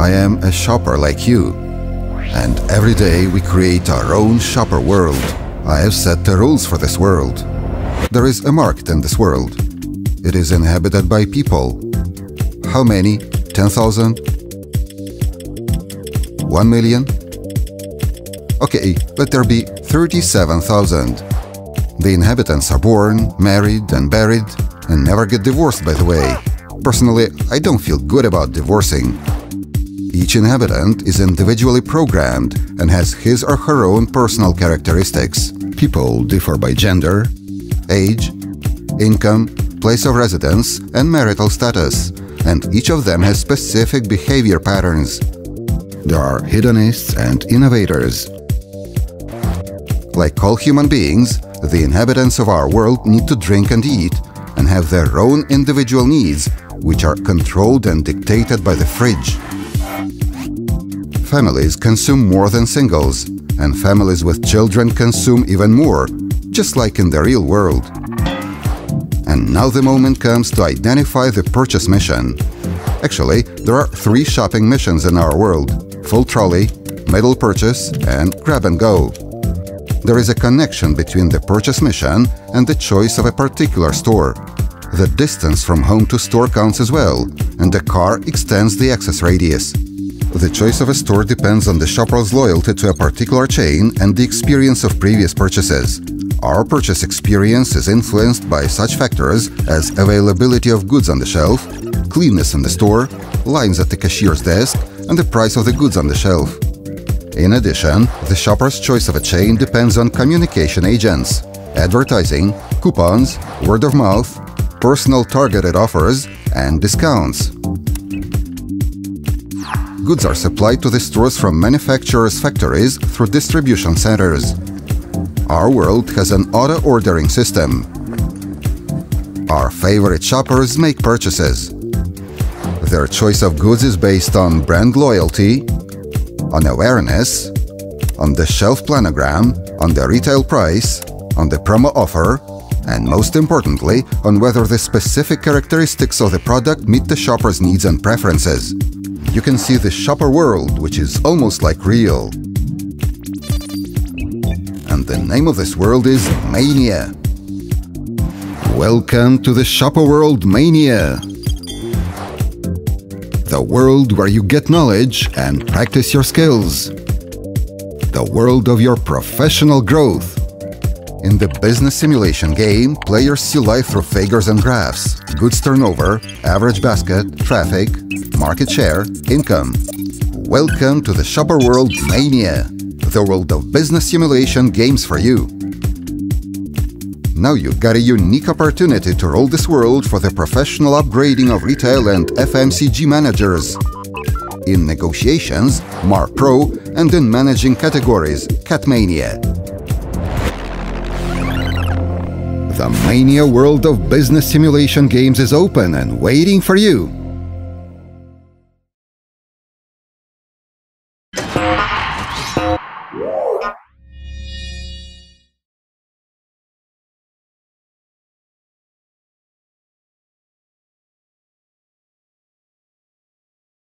I am a shopper like you. And every day we create our own shopper world. I have set the rules for this world. There is a market in this world. It is inhabited by people. How many? 10,000? 1 million? Okay, let there be 37,000. The inhabitants are born, married and buried, and never get divorced, by the way. Personally, I don't feel good about divorcing. Each inhabitant is individually programmed and has his or her own personal characteristics. People differ by gender, age, income, place of residence, and marital status, and each of them has specific behavior patterns. There are hedonists and innovators. Like all human beings, the inhabitants of our world need to drink and eat and have their own individual needs, which are controlled and dictated by the fridge. Families consume more than singles, and families with children consume even more, just like in the real world. And now the moment comes to identify the purchase mission. Actually, there are 3 shopping missions in our world: full trolley, middle purchase, and grab and go. There is a connection between the purchase mission and the choice of a particular store. The distance from home to store counts as well, and the car extends the access radius. The choice of a store depends on the shopper's loyalty to a particular chain and the experience of previous purchases. Our purchase experience is influenced by such factors as availability of goods on the shelf, cleanness in the store, lines at the cashier's desk, and the price of the goods on the shelf. In addition, the shopper's choice of a chain depends on communication agents, advertising, coupons, word of mouth, personal targeted offers, and discounts. Goods are supplied to the stores from manufacturers' factories through distribution centers. Our world has an auto-ordering system. Our favorite shoppers make purchases. Their choice of goods is based on brand loyalty, on awareness, on the shelf planogram, on the retail price, on the promo offer, and most importantly, on whether the specific characteristics of the product meet the shopper's needs and preferences. You can see the shopper world, which is almost like real. And the name of this world is Mania. Welcome to the Shopper World Mania. The world where you get knowledge and practice your skills. The world of your professional growth. In the business simulation game, players see life through figures and graphs, goods turnover, average basket, traffic, market share, income. Welcome to the Shopper World Mania, the world of business simulation games for you. Now you've got a unique opportunity to roll this world for the professional upgrading of retail and FMCG managers. In negotiations, Mark Pro, and in managing categories, Catmania. The Mania world of business simulation games is open and waiting for you.